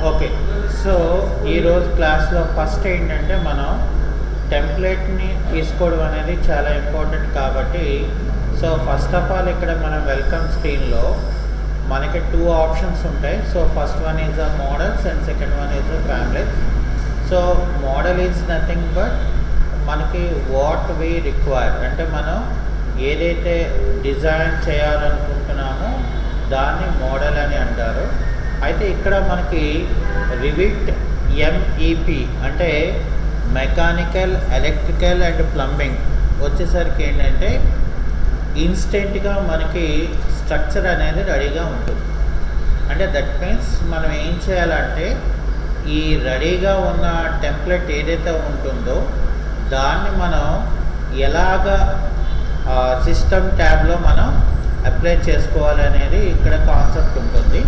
Okay. So ఈరోజు క్లాస్లో first ఏంటంటే మనం టెంప్లెట్ని తీసుకోవడం అనేది చాలా ఇంపార్టెంట్ కాబట్టి సో ఫస్ట్ ఆఫ్ ఆల్ ఇక్కడ మనం వెల్కమ్ స్క్రీన్లో మనకి 2 ఆప్షన్స్ ఉంటాయి. So first one is the models and second one is the families. So model is nothing but మనకి వాట్ వీ రిక్వైర్, అంటే మనం ఏదైతే డిజైన్ చేయాలనుకుంటున్నామో దాన్ని మోడల్ అని అంటారు. అయితే ఇక్కడ మనకి రివిట్ ఎంఈపి అంటే మెకానికల్, ఎలక్ట్రికల్ అండ్ ప్లంబింగ్ వచ్చేసరికి ఏంటంటే ఇన్స్టెంట్గా మనకి స్ట్రక్చర్ అనేది రెడీగా ఉంటుంది. అంటే దట్ మీన్స్ మనం ఏం చేయాలంటే ఈ రెడీగా ఉన్న టెంప్లెట్ ఏదైతే ఉంటుందో దాన్ని మనం ఎలాగ సిస్టమ్ ట్యాబ్లో మనం అప్లై చేసుకోవాలనేది ఇక్కడ కాన్సెప్ట్ ఉంటుంది.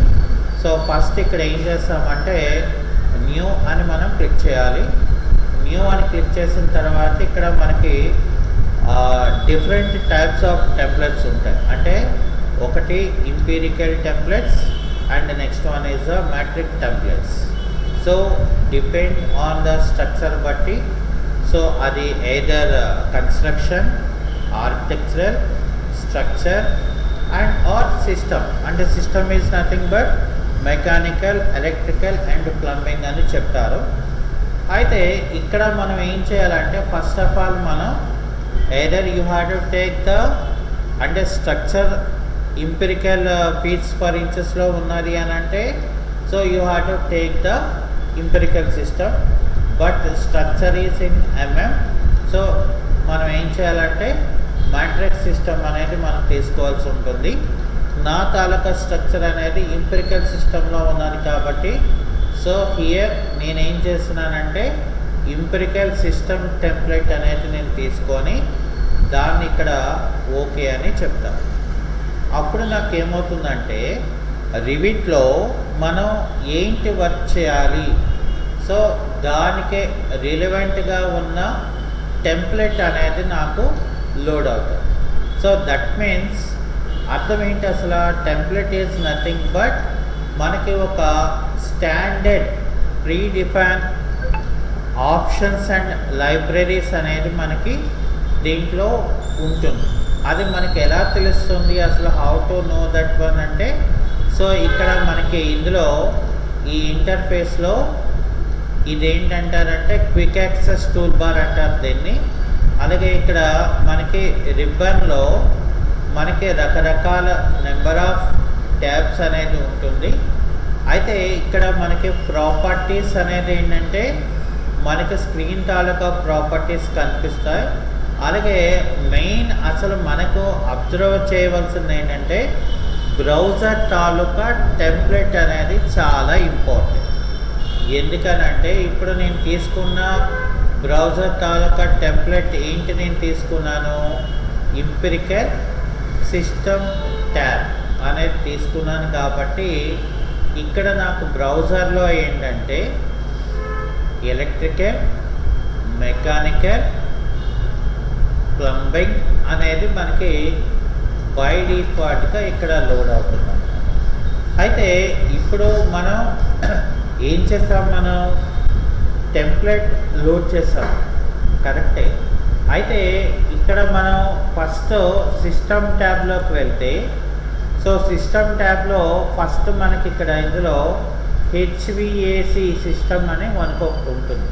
సో ఫస్ట్ ఇక్కడ ఏం చేస్తామంటే న్యూ అని మనం క్లిక్ చేయాలి. న్యూ అని క్లిక్ చేసిన తర్వాత ఇక్కడ మనకి డిఫరెంట్ టైప్స్ ఆఫ్ టెంప్లెట్స్ ఉంటాయి. అంటే ఒకటి imperial templates and next one is the metric templates. So depend on the structure బట్టి సో అది either construction, architectural, structure and or system. అంటే system is nothing but mechanical, electrical and plumbing అని చెప్తారు. అయితే ఇక్కడ మనం ఏం చేయాలంటే ఫస్ట్ ఆఫ్ ఆల్ మనం either you have to take the అంటే స్ట్రక్చర్ ఇంపిరికల్ ఫీట్స్ పర్ ఇంచెస్లో ఉన్నది అని అంటే so you have to take the ఇంపిరికల్ system, but structure is in MM. So మనం ఏం చేయాలంటే మ్యాట్రిక్స్ సిస్టమ్ అనేది మనం తీసుకోవాల్సి ఉంటుంది. నా తాలూకా స్ట్రక్చర్ అనేది ఇంపిరికల్ సిస్టంలో ఉన్నది కాబట్టి సో హియర్ నేనేం చేస్తున్నానంటే ఇంపిరికల్ సిస్టమ్ టెంప్లెట్ అనేది నేను తీసుకొని దాన్ని ఇక్కడ ఓకే అని చెప్తాను. అప్పుడు నాకు ఏమవుతుందంటే రివిట్లో మనం ఏంటి వర్క్ చేయాలి సో దానికే రిలవెంట్గా ఉన్న టెంప్లెట్ అనేది నాకు లోడ్ అవుతుంది. సో దట్ మీన్స్ అర్థం ఏంటి, అసలు టెంప్లెట్ ఈజ్ నథింగ్ బట్ మనకి ఒక standard pre define options and libraries అనేది మనకి దీంట్లో ఉంటుంది. అది మనకి ఎలా తెలుస్తుంది అసలు, how to know that one అంటే సో ఇక్కడ మనకి ఇందులో ఈ ఇంటర్ఫేస్లో ఇదేంటంటారంటే క్విక్ యాక్సెస్ టూల్ బార్ అంటారు దీన్ని. అలాగే ఇక్కడ మనకి రిబ్బన్లో మనకి రకరకాల నెంబర్ ఆఫ్ ట్యాబ్స్ అనేది ఉంటుంది. అయితే ఇక్కడ మనకి ప్రాపర్టీస్ అనేది ఏంటంటే మనకి స్క్రీన్ తాలూకా ప్రాపర్టీస్ కనిపిస్తాయి. అలాగే మెయిన్ అసలు మనకు అబ్జర్వ్ చేయవలసింది ఏంటంటే బ్రౌజర్ తాలూకా టెంప్లెట్ అనేది చాలా ఇంపార్టెంట్. ఎందుకనంటే ఇప్పుడు నేను తీసుకున్న బ్రౌజర్ తాలూకా టెంప్లెట్ ఏంటి, నేను తీసుకున్నాను ఇంపిరికల్ సిస్టమ్ ట్యాబ్ అనేది తీసుకున్నాను. కాబట్టి ఇక్కడ నాకు బ్రౌజర్లో ఏంటంటే ఎలక్ట్రికల్, మెకానికల్, ప్లంబింగ్ అనేది మనకి బై డిఫాల్ట్గా ఇక్కడ లోడ్ అవుతుంది. అయితే ఇప్పుడు మనం ఏం చేస్తాం, మనం టెంప్లెట్ లోడ్ చేస్తాం కరెక్టే. అయితే ఇక్కడ మనం ఫస్ట్ సిస్టమ్ ట్యాబ్లోకి వెళ్తే సో సిస్టమ్ ట్యాబ్లో ఫస్ట్ మనకి ఇక్కడ ఇందులో హెచ్విఏసి సిస్టమ్ అని మనకు ఒకటి ఉంటుంది.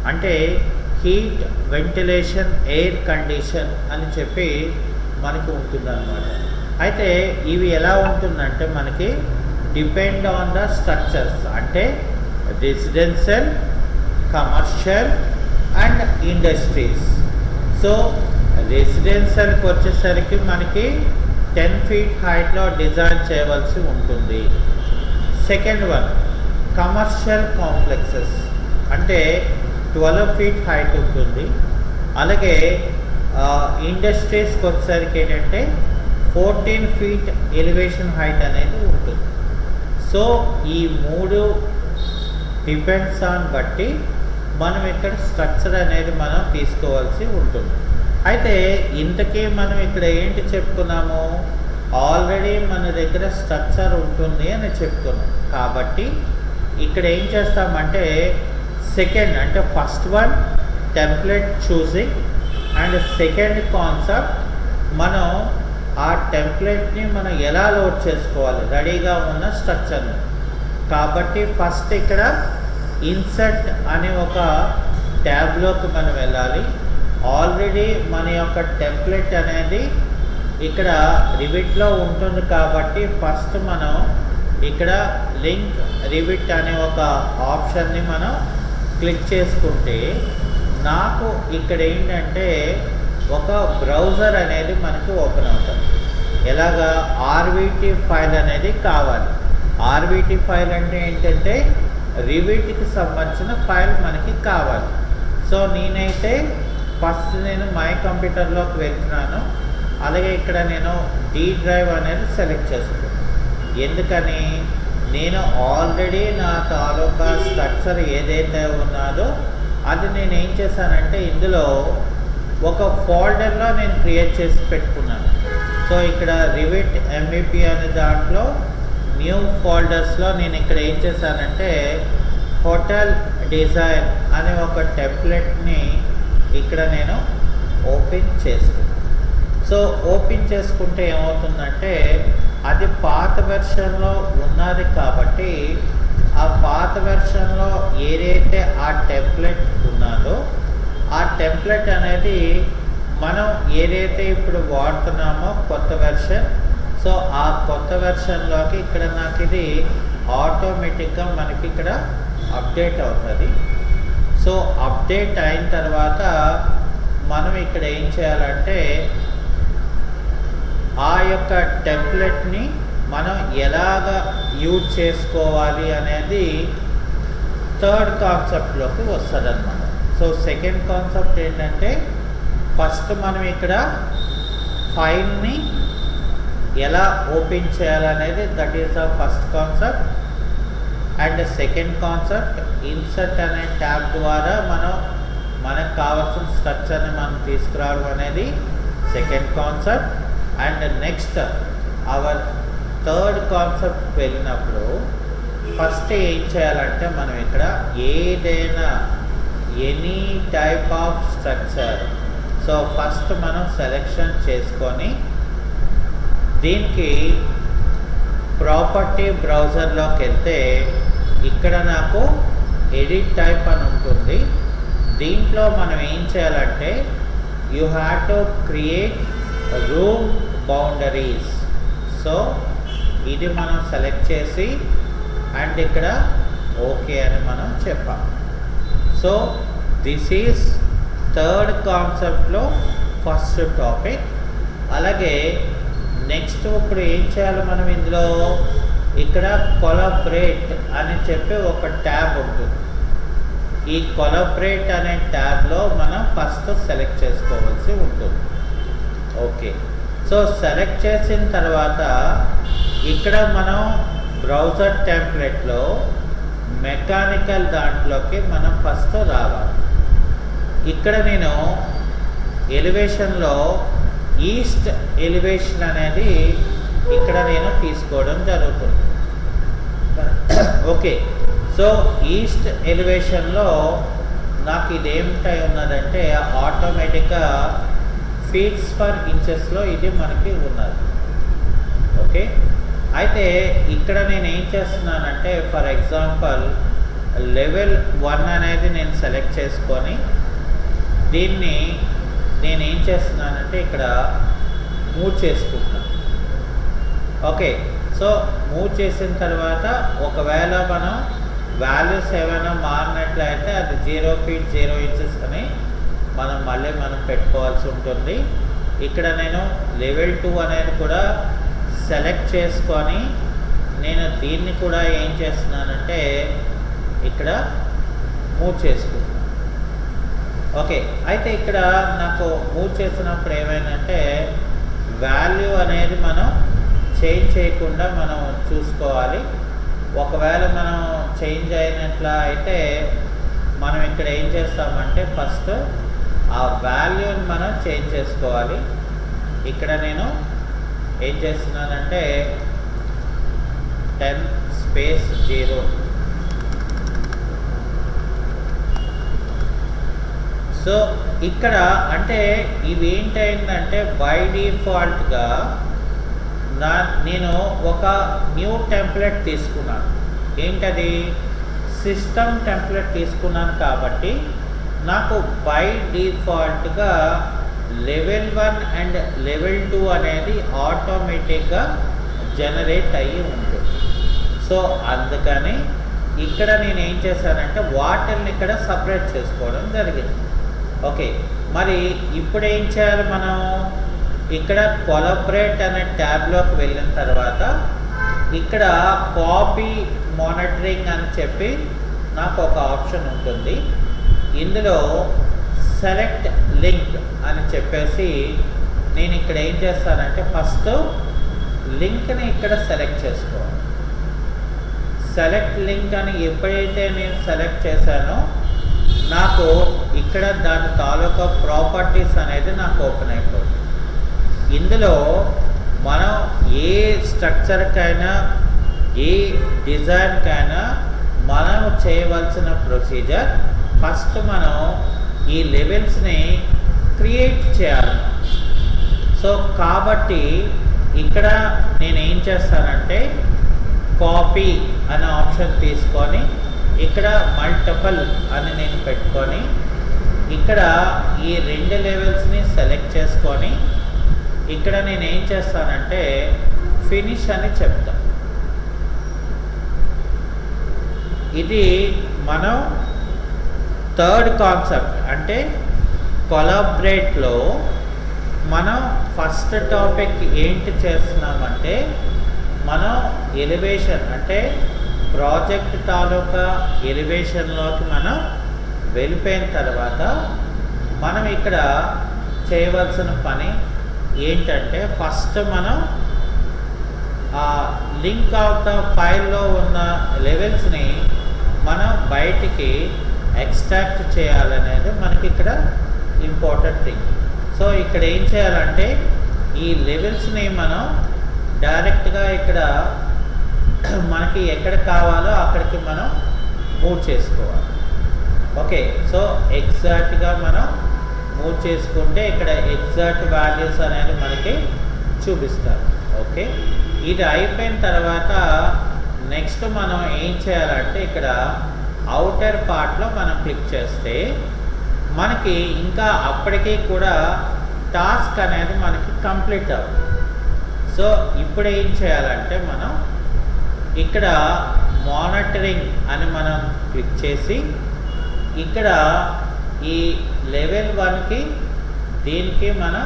అంటే హీట్, వెంటిలేషన్, ఎయిర్ కండిషన్ అని చెప్పి మనకి ఉంటుందన్నమాట. అయితే ఇవి ఎలా ఉంటుందంటే మనకి డిపెండ్ ఆన్ ద స్ట్రక్చర్స్, అంటే residential, commercial and industries. So రెసిడెన్షియల్కి వచ్చేసరికి మనకి 10 feet హైట్లో డిజైన్ చేయవలసి ఉంటుంది. సెకండ్ వన్ కమర్షియల్ కాంప్లెక్సెస్ అంటే 12 feet హైట్ ఉంటుంది. అలాగే ఇండస్ట్రీస్కి వచ్చేసరికి ఏంటంటే 14 feet ఎలివేషన్ హైట్ అనేది ఉంటుంది. సో ఈ 3 డిపెండ్స్ ఆన్ బట్టి మనం ఇక్కడ స్ట్రక్చర్ అనేది మనం తీసుకోవాల్సి ఉంటుంది. అయితే ఇంతకీ మనం ఇక్కడ ఏంటి చెప్పుకున్నాము, ఆల్రెడీ మన దగ్గర స్ట్రక్చర్ ఉంటుంది అని చెప్పుకున్నాం. కాబట్టి ఇక్కడ ఏం చేస్తామంటే సెకండ్ అంటే first one template choosing and second concept మనం ఆ టెంప్లెట్ని మనం ఎలా లోడ్ చేసుకోవాలి రెడీగా ఉన్న స్ట్రక్చర్ని. కాబట్టి ఫస్ట్ ఇక్కడ ఇన్సర్ట్ అనే ఒక ట్యాబ్లోకి మనం వెళ్ళాలి. ఆల్రెడీ మన యొక్క టెంప్లెట్ అనేది ఇక్కడ రివిట్లో ఉంటుంది కాబట్టి ఫస్ట్ మనం ఇక్కడ లింక్ రివిట్ అనే ఒక ఆప్షన్ని మనం క్లిక్ చేసుకుంటే నాకు ఇక్కడ ఏంటంటే ఒక బ్రౌజర్ అనేది మనకి ఓపెన్ అవుతుంది. ఎలాగా ఆర్విటి ఫైల్ అనేది కావాలి. ఆర్విటి ఫైల్ అంటే ఏంటంటే రివిట్కి సంబంధించిన ఫైల్ మనకి కావాలి. సో నేనైతే ఫస్ట్ నేను మై కంప్యూటర్లోకి వెళ్తున్నాను. అలాగే ఇక్కడ నేను డి డ్రైవ్ అనేది సెలెక్ట్ చేసుకున్నాను. ఎందుకని నేను ఆల్రెడీ నా తాలూకా స్ట్రక్చర్ ఏదైతే ఉన్నదో అది నేను ఏం చేశానంటే ఇందులో ఒక ఫోల్డర్లో నేను క్రియేట్ చేసి పెట్టుకున్నాను. సో ఇక్కడ రివిట్ ఎంవిపి అనే దాంట్లో న్యూ ఫోల్డర్స్లో నేను ఇక్కడ ఏం చేశానంటే హోటల్ డిజైన్ అనే ఒక టెంప్లెట్ని ఇక్కడ నేను ఓపెన్ చేసుకున్నాను. సో ఓపెన్ చేసుకుంటే ఏమవుతుందంటే అది పాత వెర్షన్లో ఉన్నది కాబట్టి ఆ పాత వెర్షన్లో ఏదైతే ఆ టెంప్లెట్ ఉన్నదో ఆ టెంప్లెట్ అనేది మనం ఏదైతే ఇప్పుడు వాడుతున్నామో కొత్త వెర్షన్, సో ఆ కొత్త వెర్షన్లోకి ఇక్కడ నాకు ఇది ఆటోమేటిక్గా మనకి ఇక్కడ అప్డేట్ అవుతుంది. సో అప్డేట్ అయిన తర్వాత మనం ఇక్కడ ఏం చేయాలంటే ఆ యొక్క టెంప్లెట్ని మనం ఎలాగ యూజ్ చేసుకోవాలి అనేది థర్డ్ కాన్సెప్ట్లోకి వస్తుంది అన్నమాట. సో సెకండ్ కాన్సెప్ట్ ఏంటంటే ఫస్ట్ మనం ఇక్కడ ఫైల్ని ఎలా ఓపెన్ చేయాలనేది that is the first concept. And second concept insert అనే ట్యాబ్ ద్వారా మనకు కావాల్సిన స్ట్రక్చర్ని మనం తీసుకురావడం అనేది second concept. And next our third concept వెళ్ళినప్పుడు ఫస్ట్ ఏం చేయాలంటే మనం ఇక్కడ ఏదైనా any type of structure so first మనం సెలెక్షన్ చేసుకొని దీనికి ప్రాపర్టీ బ్రౌజర్లోకి వెళ్తే ఇక్కడ నాకు ఎడిట్ టైప్ అని ఉంటుంది. దీంట్లో మనం ఏం చేయాలంటే you have to create room boundaries. So ఇది మనం సెలెక్ట్ చేసి అండ్ ఇక్కడ ఓకే అని మనం చెప్పాం. సో దిస్ ఈజ్ థర్డ్ కాన్సెప్ట్లో ఫస్ట్ టాపిక్. అలాగే నెక్స్ట్ ఇప్పుడు ఏం చేయాలి మనం ఇందులో ఇక్కడ కొలాబరేట్ అని చెప్పి ఒక ట్యాబ్ ఉంటుంది. ఈ కొలాబరేట్ అనే ట్యాబ్లో మనం ఫస్ట్ సెలెక్ట్ చేసుకోవాల్సి ఉంటుంది. ఓకే, సో సెలెక్ట్ చేసిన తర్వాత ఇక్కడ మనం బ్రౌజర్ టెంప్లెట్లో మెకానికల్ దాంట్లోకి మనం ఫస్ట్ రావాలి. ఇక్కడ నేను ఎలివేషన్లో ఈస్ట్ ఎలివేషన్ అనేది ఇక్కడ నేను తీసుకోవడం జరుగుతుంది. ఓకే, సో ఈస్ట్ ఎలివేషన్లో నాకు ఇదేమిటై ఉన్నదంటే ఆటోమేటిక్గా ఫీట్స్ పర్ ఇంచెస్లో ఇది మనకి ఉన్నది. ఓకే, అయితే ఇక్కడ నేను ఏం చేస్తున్నానంటే ఫర్ ఎగ్జాంపుల్ లెవెల్ 1 అనేది నేను సెలెక్ట్ చేసుకొని దీన్ని నేను ఏం చేస్తున్నానంటే ఇక్కడ మూవ్ చేసుకుంటున్నాను. ఓకే, సో మూవ్ చేసిన తర్వాత ఒకవేళ మనం వాల్యూస్ ఏమైనా మారినట్లయితే అది 0 feet 0 inches అని మనం పెట్టుకోవాల్సి ఉంటుంది. ఇక్కడ నేను లెవెల్ 2 అనేది కూడా సెలెక్ట్ చేసుకొని నేను దీన్ని కూడా ఏం చేస్తున్నానంటే ఇక్కడ మూవ్ చేసుకుంటున్నాను. ఓకే, అయితే ఇక్కడ నాకు మూవ్ చేసినప్పుడు ఏమైందంటే వాల్యూ అనేది మనం చేంజ్ చేయకుండా మనం చూసుకోవాలి. ఒకవేళ మనం చేంజ్ అయినట్ల అయితే మనం ఇక్కడ ఏం చేస్తామంటే ఫస్ట్ ఆ వాల్యూని మనం చేంజ్ చేసుకోవాలి. ఇక్కడ నేను ఏం చేస్తున్నానంటే 10 space 0 సో ఇక్కడ అంటే ఇవి ఏంటైందంటే బై డిఫాల్ట్గా నేను ఒక న్యూ టెంప్లెట్ తీసుకున్నాను. ఏంటది? సిస్టమ్ టెంప్లెట్ తీసుకున్నాను కాబట్టి నాకు బై డిఫాల్ట్గా లెవెల్ 1 అండ్ లెవెల్ 2 అనేది ఆటోమేటిక్గా జనరేట్ అయ్యి ఉంటుంది. సో అందుకని ఇక్కడ నేను ఏం చేశానంటే వాటిని ఇక్కడ సపరేట్ చేసుకోవడం జరిగింది. ఓకే, మరి ఇప్పుడు ఏం చేయాలి మనం? ఇక్కడ కొలాబరేట్ అనే ట్యాబ్లోకి వెళ్ళిన తర్వాత ఇక్కడ కాపీ మానిటరింగ్ అని చెప్పి నాకు ఒక ఆప్షన్ ఉంటుంది. ఇందులో సెలెక్ట్ లింక్ అని చెప్పేసి నేను ఇక్కడ ఏం చేస్తానంటే ఫస్ట్ లింక్ని ఇక్కడ సెలెక్ట్ చేసుకోవాలి. సెలెక్ట్ లింక్ అని ఎప్పుడైతే నేను సెలెక్ట్ చేశానో నాకు ఇక్కడ దాని తాలూకా ప్రాపర్టీస్ అనేది నాకు ఓపెన్ అయిపోతుంది. ఇందులో మనం ఏ స్ట్రక్చర్కైనా ఏ డిజైన్కైనా మనం చేయవలసిన ప్రొసీజర్ ఫస్ట్ మనం ఈ లెవెల్స్ని క్రియేట్ చేయాలి. సో కాబట్టి ఇక్కడ నేను ఏం చేస్తానంటే కాపీ అనే ఆప్షన్ తీసుకొని ఇక్కడ మల్టిపుల్ అని నేను పెట్టుకొని ఇక్కడ ఈ 2 లెవెల్స్ని సెలెక్ట్ చేసుకొని ఇక్కడ నేను ఏం చేస్తానంటే ఫినిష్ అని చెప్తా. ఇది మనం థర్డ్ కాన్సెప్ట్ అంటే కొలాబరేట్లో మనం ఫస్ట్ టాపిక్ ఏంటి చేస్తున్నామంటే మనం ఎలివేషన్ అంటే ప్రాజెక్ట్ తాలూకా ఎలివేషన్లోకి మనం వెళ్ళిపోయిన తర్వాత మనం ఇక్కడ చేయవలసిన పని ఏంటంటే ఫస్ట్ మనం ఆ లింక్ ఆఫ్ ద ఫైల్లో ఉన్న లెవెల్స్ని మనం బయటికి ఎక్స్ట్రాక్ట్ చేయాలనేది మనకి ఇక్కడ ఇంపార్టెంట్ థింగ్. సో ఇక్కడ ఏం చేయాలంటే ఈ లెవెల్స్ని మనం డైరెక్ట్గా ఇక్కడ మనకి ఎక్కడ కావాలో అక్కడికి మనం మూవ్ చేసుకోవాలి. ఓకే, సో ఎగ్జాక్ట్గా మనం మూవ్ చేసుకుంటే ఇక్కడ ఎగ్జాక్ట్ వాల్యూస్ అనేది మనకి చూపిస్తారు. ఓకే, ఇది అయిపోయిన తర్వాత నెక్స్ట్ మనం ఏం చేయాలంటే ఇక్కడ అవుటర్ పార్ట్లో మనం క్లిక్ చేస్తే మనకి ఇంకా అప్పటికీ కూడా టాస్క్ అనేది మనకి కంప్లీట్ అవుతుంది. సో ఇప్పుడు ఏం చేయాలంటే మనం ఇక్కడ మానిటరింగ్ అని మనం క్లిక్ చేసి ఇక్కడ ఈ లెవెల్ 1కి దీనికి మనం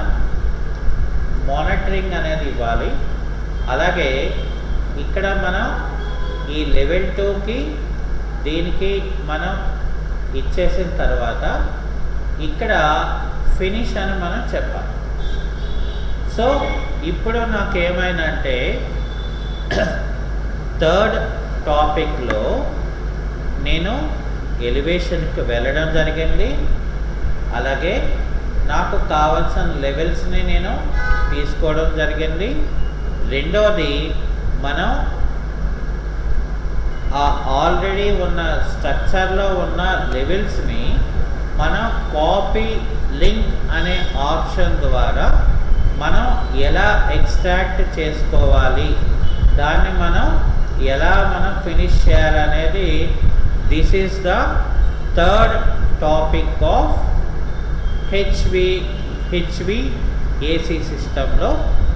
మానిటరింగ్ అనేది ఇవ్వాలి. అలాగే ఇక్కడ మనం ఈ లెవెల్ 2కి దీనికి మనం ఇచ్చేసిన తర్వాత ఇక్కడ ఫినిష్ అని మనం చెప్పాలి. సో ఇప్పుడు నాకేమైందంటే థర్డ్ టాపిక్లో నేను ఎలివేషన్కి వెళ్ళడం జరిగింది. అలాగే నాకు కావాల్సిన లెవెల్స్ని నేను తీసుకోవడం జరిగింది. రెండవది మనం ఆ ఆల్రెడీ ఉన్న స్ట్రక్చర్లో ఉన్న లెవెల్స్ని మనం కాపీ లింక్ అనే ఆప్షన్ ద్వారా మనం ఎలా ఎక్స్ట్రాక్ట్ చేసుకోవాలి, దాన్ని మనం ఎలా మనం ఫినిష్ చేయాలనేది this is the third topic of HVAC సిస్టంలో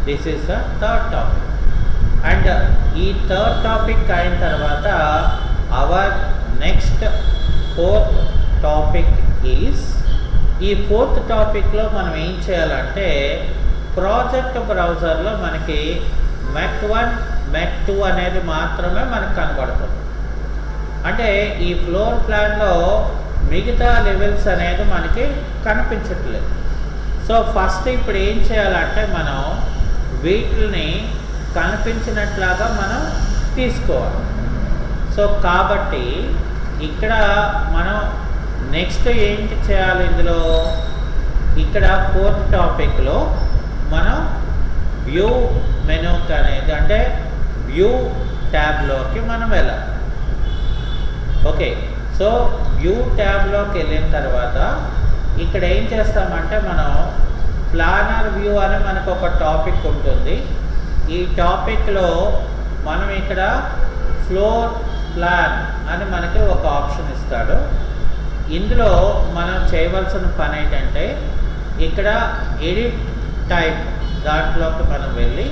this is the third topic. And ఈ థర్డ్ టాపిక్ అయిన తర్వాత our next fourth topic is ఈ ఫోర్త్ టాపిక్లో మనం ఏం చేయాలంటే ప్రాజెక్ట్ బ్రౌజర్లో మనకి మెక్ 1 మెక్ 2 అనేది మాత్రమే మనకు కనబడుతుంది. అంటే ఈ ఫ్లోర్ ప్లాన్లో మిగతా లెవెల్స్ అనేది మనకి కనిపించట్లేదు. సో ఫస్ట్ ఇప్పుడు ఏం చేయాలంటే మనం వీటిని కనిపించినట్లాగా మనం తీసుకోవాలి. సో కాబట్టి ఇక్కడ మనం నెక్స్ట్ ఏంటి చేయాలి, ఇందులో ఇక్కడ ఫోర్త్ టాపిక్లో మనం వ్యూ మెనూకి అనేది అంటే వ్యూ ట్యాబ్లోకి మనం వెళ్ళాలి. ఓకే, సో వ్యూ ట్యాబ్లోకి వెళ్ళిన తర్వాత ఇక్కడ ఏం చేస్తామంటే మనం ప్లానర్ వ్యూ అని మనకు ఒక టాపిక్ ఉంటుంది. ఈ టాపిక్లో మనం ఇక్కడ ఫ్లోర్ ప్లాన్ అని మనకి ఒక ఆప్షన్ ఇస్తాడు. ఇందులో మనం చేయవలసిన పని ఏంటంటే ఇక్కడ ఎడిట్ టైప్ దాంట్లోకి మనం వెళ్ళి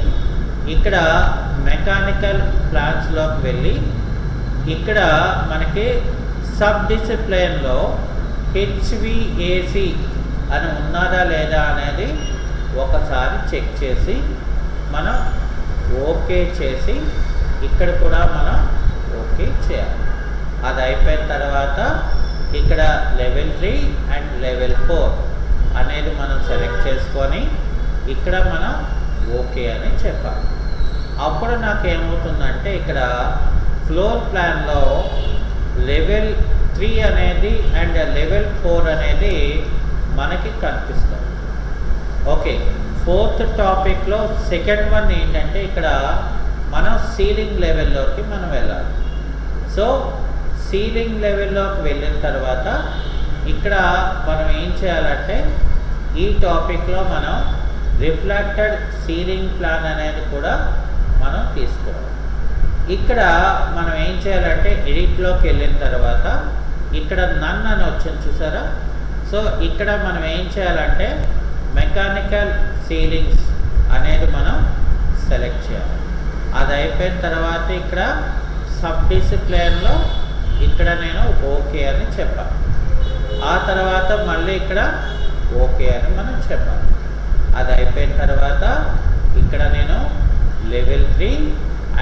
ఇక్కడ మెకానికల్ ప్లాన్స్లోకి వెళ్ళి ఇక్కడ మనకి సబ్ డిసిప్లిన్లో హెచ్విఏసి అని ఉన్నదా లేదా అనేది ఒకసారి చెక్ చేసి మనం ఓకే చేసి ఇక్కడ కూడా మనం ఓకే చేయాలి. అది అయిపోయిన తర్వాత ఇక్కడ లెవెల్ 3 అండ్ లెవెల్ 4 అనేది మనం సెలెక్ట్ చేసుకొని ఇక్కడ మనం ఓకే అని చెప్పాలి. అప్పుడు నాకు ఏమవుతుందంటే ఇక్కడ ఫ్లోర్ ప్లాన్లో లెవెల్ 3 అనేది అండ్ లెవెల్ 4 అనేది మనకి కనిపిస్తుంది. ఓకే, 4th టాపిక్లో సెకండ్ వన్ ఏంటంటే ఇక్కడ మనం సీలింగ్ లెవెల్లోకి మనం వెళ్ళాలి. సో సీలింగ్ లెవెల్లోకి వెళ్ళిన తర్వాత ఇక్కడ మనం ఏం చేయాలంటే ఈ టాపిక్లో మనం రిఫ్లెక్టెడ్ సీలింగ్ ప్లాన్ అనేది కూడా మనం తీసుకోవాలి. ఇక్కడ మనం ఏం చేయాలంటే ఎడిట్లోకి వెళ్ళిన తర్వాత ఇక్కడ నన్ అని వచ్చింది చూసారా. సో ఇక్కడ మనం ఏం చేయాలంటే మెకానికల్ సీలింగ్స్ అనేది మనం సెలెక్ట్ చేయాలి. అది అయిపోయిన తర్వాత ఇక్కడ సబ్ డిసిప్లిన్లో ఇక్కడ నేను ఓకే అని చెప్పాను. ఆ తర్వాత మళ్ళీ ఇక్కడ ఓకే అని మనం చెప్పాలి. అది అయిపోయిన తర్వాత ఇక్కడ నేను లెవెల్ 3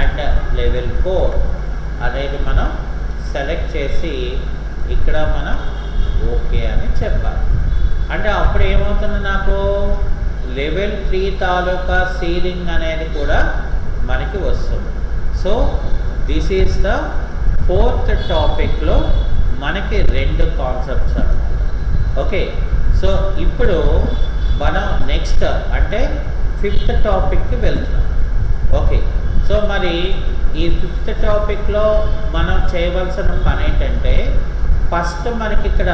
అండ్ లెవెల్ 4 అనేది మనం సెలెక్ట్ చేసి ఇక్కడ మనం ఓకే అని చెప్పాలి. అంటే అప్పుడు ఏమవుతుంది, నాకు లెవెల్ 3 తాలూకా సీలింగ్ అనేది కూడా మనకి వస్తుంది. So this is the 4th టాపిక్లో మనకి 2 కాన్సెప్ట్స్ అన్నమాట. ఓకే, సో ఇప్పుడు మనం నెక్స్ట్ అంటే 5th టాపిక్కి వెళ్తున్నాం. ఓకే, సో మరి ఈ 5th టాపిక్లో మనం చేయవలసిన పని ఏంటంటే ఫస్ట్ మనకి ఇక్కడ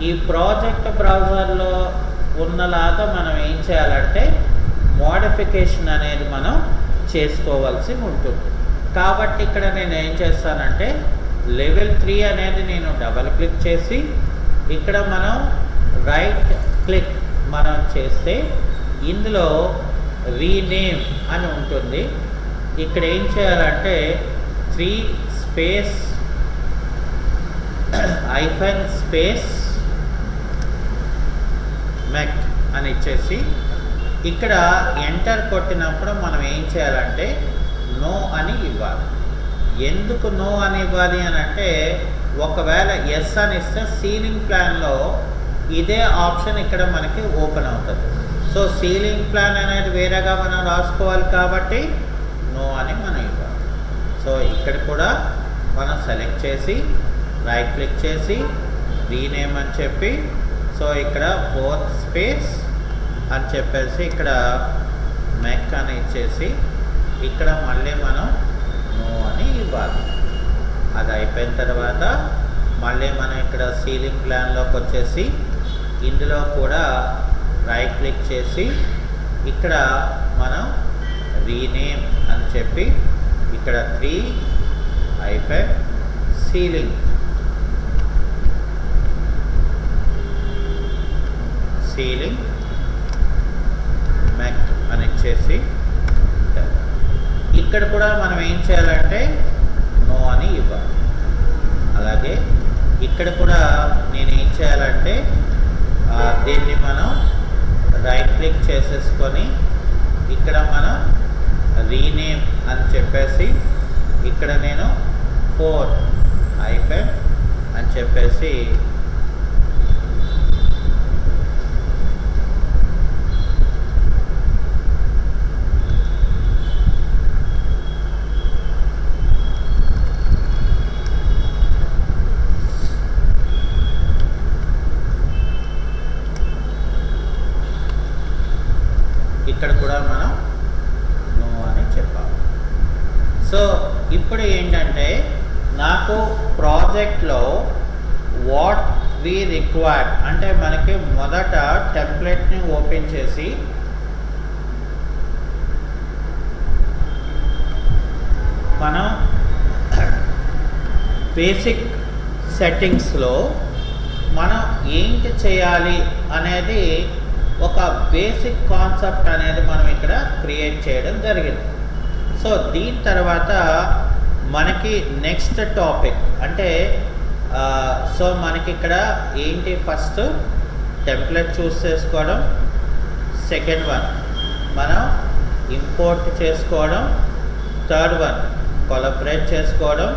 ఈ ప్రాజెక్ట్ బ్రౌజర్లో ఉన్నలాగా మనం ఏం చేయాలంటే మోడిఫికేషన్ అనేది మనం చేసుకోవాల్సి ఉంటుంది. కాబట్టి ఇక్కడ నేను ఏం చేస్తానంటే లెవెల్ 3 అనేది నేను డబల్ క్లిక్ చేసి ఇక్కడ మనం రైట్ క్లిక్ మనం చేస్తే ఇందులో రీనేమ్ అని ఉంటుంది. ఇక్కడ ఏం చేయాలంటే 3 స్పేస్ ఐఫన్ స్పేస్ మెక్ అని ఇచ్చేసి ఇక్కడ ఎంటర్ కొట్టినప్పుడు మనం ఏం చేయాలంటే నో అని ఇవ్వాలి. ఎందుకు నో అని ఇవ్వాలి అని అంటే ఒకవేళ ఎస్ అని ఇస్తే సీలింగ్ ప్లాన్లో ఇదే ఆప్షన్ ఇక్కడ మనకి ఓపెన్ అవుతుంది. సో సీలింగ్ ప్లాన్ అనేది వేరేగా మనం రాసుకోవాలి కాబట్టి నో అని మనం ఇవ్వాలి. సో ఇక్కడ కూడా మనం సెలెక్ట్ చేసి రైట్ క్లిక్ చేసి రీనేమ్ అని చెప్పి సో ఇక్కడ 4th స్పేస్ అని చెప్పేసి ఇక్కడ మెక్ అని ఇచ్చేసి ఇక్కడ మళ్ళీ మనం నో అని ఇవ్వాలి. అది అయిపోయిన తర్వాత మళ్ళీ మనం ఇక్కడ సీలింగ్ ప్లాన్లోకి వచ్చేసి ఇందులో కూడా రైట్ క్లిక్ చేసి ఇక్కడ మనం రీనేమ్ అని చెప్పి ఇక్కడ 3 ఐఫన్ సీలింగ్ మెక్ అని ఇచ్చేసి ఇక్కడ కూడా మనం ఏం చేయాలంటే నో అని ఇవ్వాలి. అలాగే ఇక్కడ కూడా నేను ఏం చేయాలంటే దీన్ని మనం రైట్ క్లిక్ చేసేసుకొని ఇక్కడ మనం రీనేమ్ అని చెప్పేసి ఇక్కడ నేను 4 ఐఫన్ అని చెప్పేసి ఇక్కడ కూడా మనం నో అని చెప్పాలి. సో ఇప్పుడు ఏంటంటే నాకు ప్రాజెక్ట్లో వి రిక్వైర్డ్ అంటే మనకి మొదట టెంప్లెట్ని ఓపెన్ చేసి మనం బేసిక్ సెట్టింగ్స్లో మనం ఏంటి చేయాలి అనేది ఒక బేసిక్ కాన్సెప్ట్ అనేది మనం ఇక్కడ క్రియేట్ చేయడం జరిగింది. సో దీని తర్వాత మనకి నెక్స్ట్ టాపిక్ అంటే సో మనకి ఇక్కడ ఏంటి, ఫస్ట్ టెంప్లెట్ చూస్ చేసుకోవడం, సెకండ్ వన్ మనం ఇంపోర్ట్ చేసుకోవడం, థర్డ్ వన్ కొలాబరేట్ చేసుకోవడం,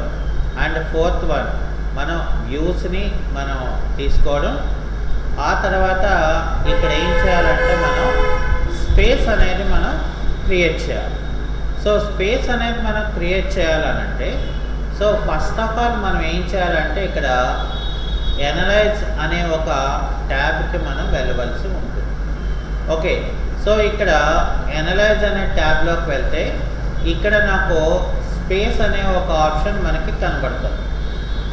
అండ్ ఫోర్త్ వన్ మనం వ్యూస్ని మనం తీసుకోవడం. ఆ తర్వాత ఇక్కడ ఏం చేయాలంటే మనం స్పేస్ అనేది మనం క్రియేట్ చేయాలి. సో స్పేస్ అనేది మనం క్రియేట్ చేయాలనంటే సో ఫస్ట్ ఆఫ్ ఆల్ మనం ఏం చేయాలంటే ఇక్కడ ఎనలైజ్ అనే ఒక ట్యాబ్కి మనం వెళ్ళవలసి ఉంటుంది. ఓకే, సో ఇక్కడ ఎనలైజ్ అనే ట్యాబ్లోకి వెళ్తే ఇక్కడ నాకు స్పేస్ అనే ఒక ఆప్షన్ మనకి కనబడుతుంది.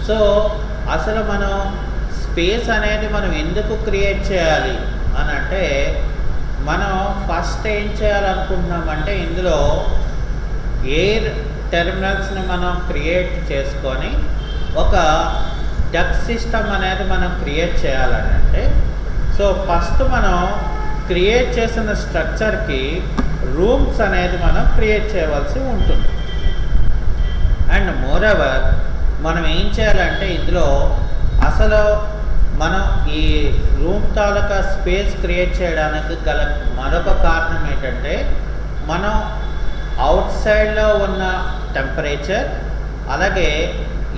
సో అసలు మనం స్పేస్ అనేది మనం ఎందుకు క్రియేట్ చేయాలి అని అంటే మనం ఫస్ట్ ఏం చేయాలనుకుంటున్నామంటే ఇందులో ఎయిర్ టెర్మినల్స్ని మనం క్రియేట్ చేసుకొని ఒక డక్ట్ సిస్టమ్ అనేది మనం క్రియేట్ చేయాలని అంటే సో ఫస్ట్ మనం క్రియేట్ చేసిన స్ట్రక్చర్కి రూమ్స్ అనేది మనం క్రియేట్ చేయవలసి ఉంటుంది. అండ్ మోరోవర్ మనం ఏం చేయాలంటే ఇందులో అసలు మనం ఈ రూమ్ తాలూకా స్పేస్ క్రియేట్ చేయడానికి గల మరొక కారణం ఏంటంటే మనం అవుట్ సైడ్లో ఉన్న టెంపరేచర్ అలాగే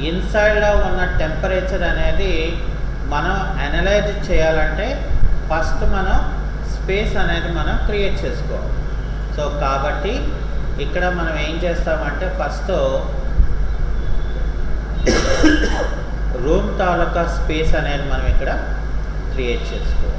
ఇన్సైడ్లో ఉన్న టెంపరేచర్ అనేది మనం అనలైజ్ చేయాలంటే ఫస్ట్ మనం స్పేస్ అనేది మనం క్రియేట్ చేసుకోవాలి. సో కాబట్టి ఇక్కడ మనం ఏం చేస్తామంటే ఫస్ట్ రూమ్ తాలూకా స్పేస్ అనేది మనం ఇక్కడ క్రియేట్ చేసుకోవాలి.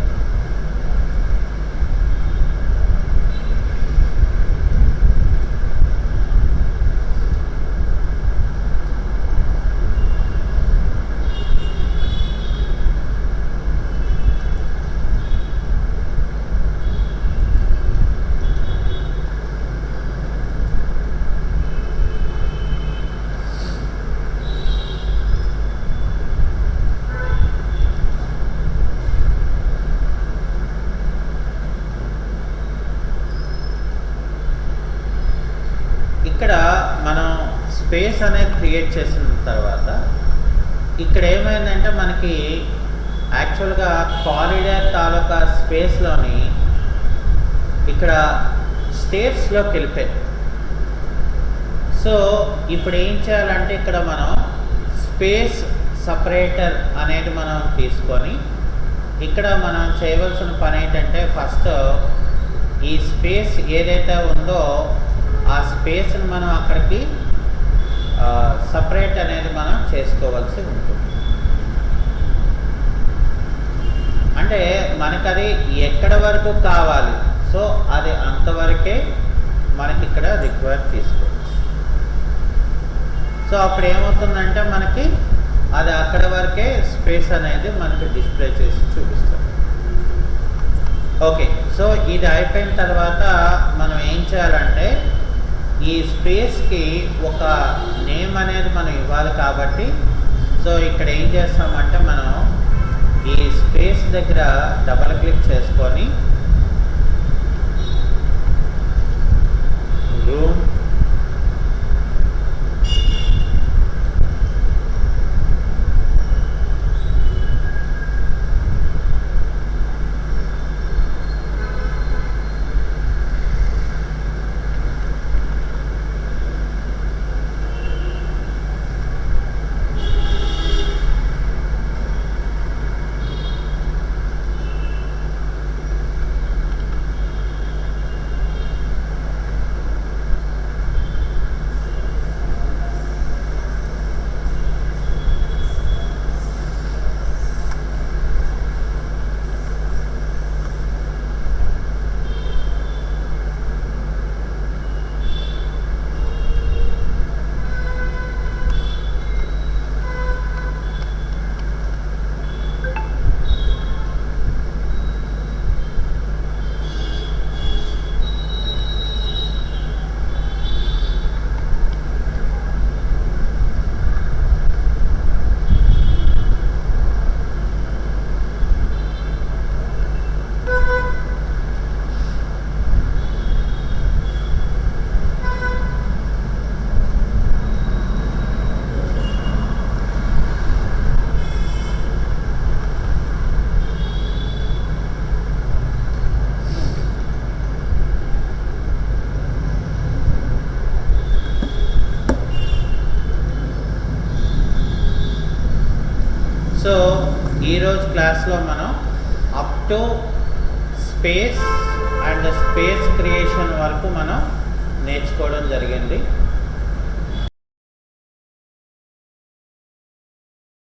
ఇక్కడ మనం స్పేస్ అనేది క్రియేట్ చేసిన తర్వాత ఇక్కడ ఏమైందంటే మనకి యాక్చువల్గా కారిడార్ తాలూకా స్పేస్లోని ఇక్కడ స్టేర్స్లోకి వెళ్ళిపోయింది. సో ఇప్పుడు ఏం చేయాలంటే ఇక్కడ మనం స్పేస్ సపరేటర్ అనేది మనం తీసుకొని ఇక్కడ మనం చేయవలసిన పని ఏంటంటే ఫస్ట్ ఈ స్పేస్ ఏదైతే ఉందో ఆ స్పేస్ని మనం అక్కడికి సపరేట్ అనేది మనం చేసుకోవాల్సి ఉంటుంది. అంటే మనకు అది ఎక్కడ వరకు కావాలి సో అది అంతవరకే మనకి ఇక్కడ రిక్వైర్ తీసుకోవచ్చు. సో అప్పుడు ఏమవుతుందంటే మనకి అది అక్కడ వరకే స్పేస్ అనేది మనకి డిస్ప్లే చేసి చూపిస్తుంది. ఓకే, సో ఇది అయిపోయిన తర్వాత మనం ఏం చేయాలంటే ఈ స్పేస్కి ఒక నేమ్ అనేది మనం ఇవ్వాలి కాబట్టి సో ఇక్కడ ఏం చేస్తామంటే మనం ఈ స్పేస్ దగ్గర డబల్ క్లిక్ చేసుకొని రూమ్ సో ఈరోజు క్లాస్లో మనం up to space and space creation వరకు మనం నేర్చుకోవడం జరిగింది.